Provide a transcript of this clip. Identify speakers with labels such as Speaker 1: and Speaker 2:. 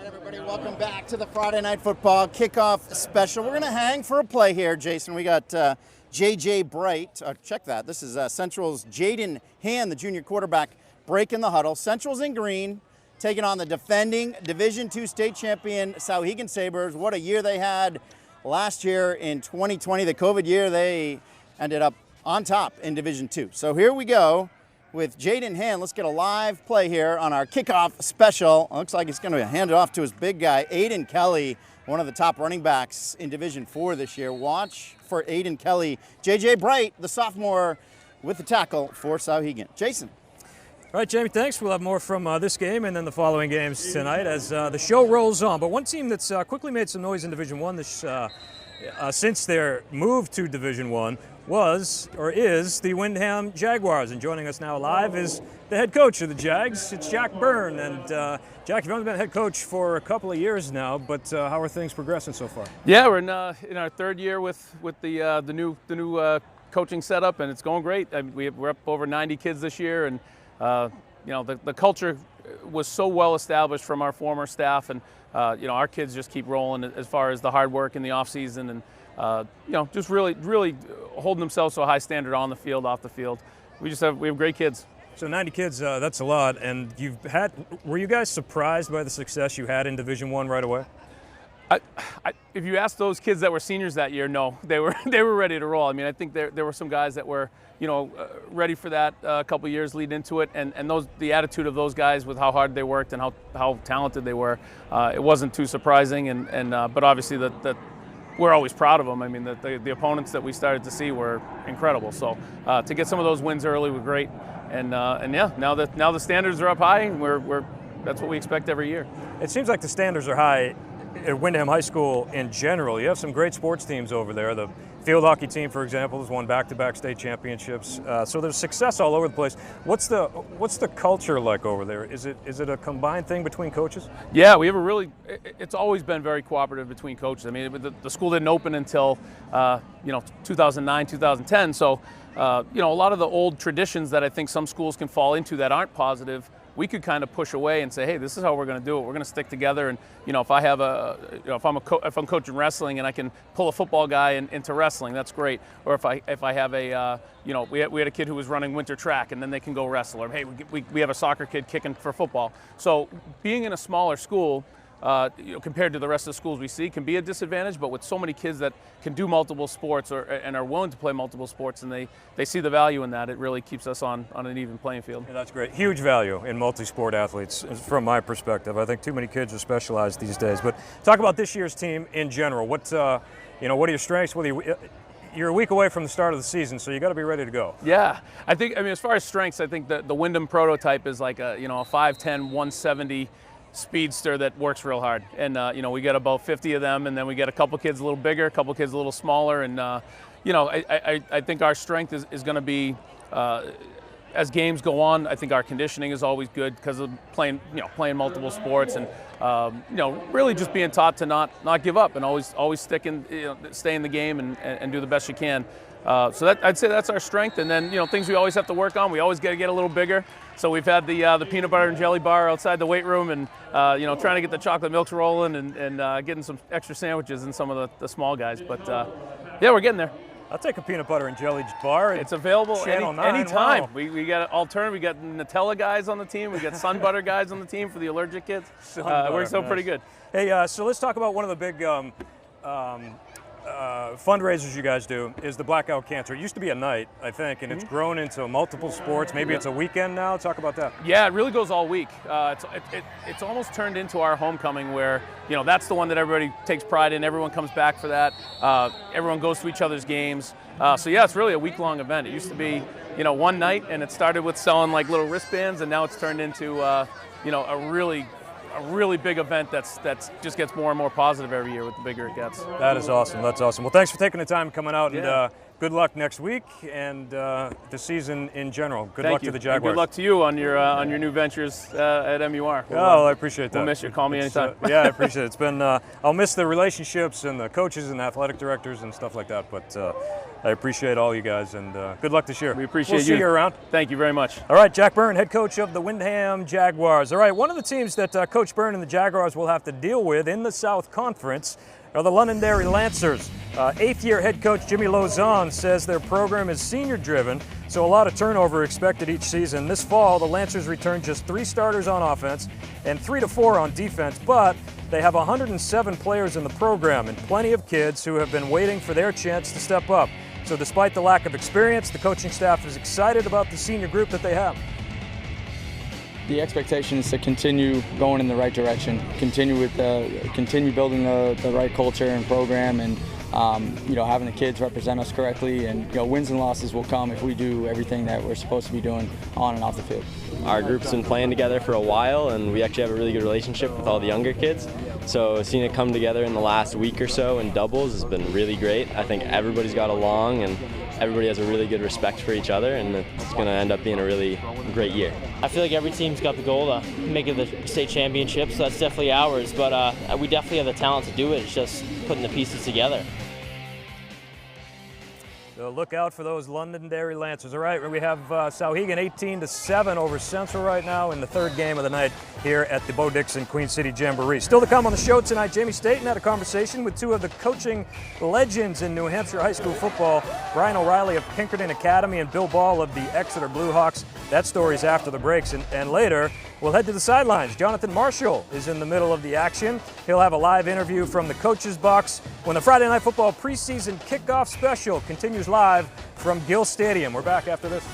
Speaker 1: Everybody, welcome back to the Friday Night Football Kickoff Special. We're going to hang for a play here, Jason. We got J.J. Bright. Check that. This is Central's Jaden Hand, the junior quarterback, breaking the huddle. Central's in green, taking on the defending Division II state champion Souhegan Sabres. What a year they had last year in 2020. The COVID year, they ended up on top in Division II. So here we go with Jaden Hand. Let's get a live play here on our kickoff special. Looks like he's going to hand it off to his big guy, Aiden Kelly, one of the top running backs in Division IV this year. Watch for Aiden Kelly. J.J. Bright, the sophomore, with the tackle for Souhegan. Jason.
Speaker 2: All right, Jamie, thanks. We'll have more from this game and then the following games tonight as the show rolls on. But one team that's quickly made some noise in Division I this since their move to Division I was, or is, the Windham Jaguars. And joining us now live is the head coach of the Jags. It's Jack Byrne. And Jack, you've only been head coach for a couple of years now, but how are things progressing so far?
Speaker 3: Yeah, we're in our third year with the new coaching setup, and it's going great. I mean, we're up over 90 kids this year, and the culture was so well established from our former staff, and our kids just keep rolling as far as the hard work in the off season, and just really holding themselves to a high standard on the field, off the field. We have great kids.
Speaker 2: So 90 kids, that's a lot. And were you guys surprised by the success you had in Division I right away?
Speaker 3: If you ask those kids that were seniors that year, no, they were ready to roll. I mean, I think there were some guys that were ready for that a couple years leading into it, and the attitude of those guys with how hard they worked and how talented they were, it wasn't too surprising. But obviously that we're always proud of them. I mean, the opponents that we started to see were incredible. So to get some of those wins early were great, and yeah, now the standards are up high, and that's what we expect every year.
Speaker 2: It seems like the standards are high at Windham High School in general. You have some great sports teams over there. The field hockey team, for example, has won back-to-back state championships. So there's success all over the place. What's the culture like over there? Is it a combined thing between coaches?
Speaker 3: Yeah, we have it's always been very cooperative between coaches. I mean, the school didn't open until 2009, 2010. So a lot of the old traditions that I think some schools can fall into that aren't positive, we could kind of push away and say, hey, this is how we're going to do it. We're going to stick together. And if I have if I'm coaching wrestling and I can pull a football guy into wrestling, that's great. Or if I have we had a kid who was running winter track, and then they can go wrestle. Or hey, we have a soccer kid kicking for football. So being in a smaller school, compared to the rest of the schools we see, can be a disadvantage. But with so many kids that can do multiple sports and are willing to play multiple sports, and they see the value in that, it really keeps us on an even playing field.
Speaker 2: Yeah, that's great. Huge value in multi-sport athletes from my perspective. I think too many kids are specialized these days. But talk about this year's team in general. What are your strengths? You're a week away from the start of the season, so you got to be ready to go.
Speaker 3: Yeah, I mean, as far as strengths, I think the Windham prototype is like a 5'10", 170 speedster that works real hard, and we get about 50 of them, and then we get a couple kids a little bigger, a couple kids a little smaller, and I think our strength is going to be as games go on. I think our conditioning is always good because of playing multiple sports, and really just being taught to not give up and always stay in the game and do the best you can. So I'd say that's our strength, and then things we always have to work on. We always got to get a little bigger. So we've had the peanut butter and jelly bar outside the weight room, and trying to get the chocolate milks rolling, and getting some extra sandwiches in some of the small guys. But yeah, we're getting there.
Speaker 2: I'll take a peanut butter and jelly bar.
Speaker 3: It's available anytime.
Speaker 2: Wow.
Speaker 3: We got alternative. We got Nutella guys on the team. We got Sun Butter guys on the team for the allergic kids. Works out pretty good.
Speaker 2: Hey, so let's talk about one of the big fundraisers you guys do is the Blackout Cancer. It used to be a night, I think, and it's grown into multiple sports. Maybe it's a weekend now. Talk about that.
Speaker 3: Yeah, it really goes all week. It's almost turned into our homecoming, where that's the one that everybody takes pride in. Everyone comes back for that. Everyone goes to each other's games. So yeah, it's really a week-long event. It used to be one night, and it started with selling like little wristbands, and now it's turned into a really big event that's just gets more and more positive every year with the bigger it gets.
Speaker 2: That is awesome. That's awesome. Well, thanks for taking the time coming out and good luck next week and the season in general. Good
Speaker 3: Thank
Speaker 2: luck
Speaker 3: you.
Speaker 2: to the
Speaker 3: And
Speaker 2: Jaguars.
Speaker 3: good luck to you on your new ventures at MUR.
Speaker 2: I appreciate that.
Speaker 3: We'll miss you. Call me anytime.
Speaker 2: Yeah, I appreciate it. It's been, I'll miss the relationships and the coaches and athletic directors and stuff like that, but I appreciate all you guys, and good luck this year.
Speaker 3: We appreciate
Speaker 2: We'll see you around.
Speaker 3: Thank you very much.
Speaker 2: All right, Jack Byrne, head coach of the Windham Jaguars. All right, one of the teams that Coach Byrne and the Jaguars will have to deal with in the South Conference are the Londonderry Lancers. Eighth-year head coach Jimmy Lozon says their program is senior-driven, so a lot of turnover expected each season. This fall, the Lancers returned just 3 starters on offense and 3 to 4 on defense, but they have 107 players in the program and plenty of kids who have been waiting for their chance to step up. So despite the lack of experience, the coaching staff is excited about the senior group that they have.
Speaker 4: The expectation is to continue going in the right direction, continue building the right culture and program, and having the kids represent us correctly. And wins and losses will come if we do everything that we're supposed to be doing on and off the field.
Speaker 5: Our group's been playing together for a while, and we actually have a really good relationship with all the younger kids. So seeing it come together in the last week or so in doubles has been really great. I think everybody's got along, and everybody has a really good respect for each other, and it's going to end up being a really great year.
Speaker 6: I feel like every team's got the goal to make it the state championship, so that's definitely ours. But we definitely have the talent to do it. It's just putting the pieces together.
Speaker 2: So look out for those Londonderry Lancers. All right, we have Souhegan 18-7 over Central right now in the 3rd game of the night here at the Bo Dixon Queen City Jamboree. Still to come on the show tonight, Jamie Staten had a conversation with 2 of the coaching legends in New Hampshire high school football, Brian O'Reilly of Pinkerton Academy and Bill Ball of the Exeter Blue Hawks. That story's after the breaks, and later we'll head to the sidelines. Jonathan Marshall is in the middle of the action. He'll have a live interview from the coach's box when the Friday Night Football preseason kickoff special continues live from Gill Stadium. We're back after this.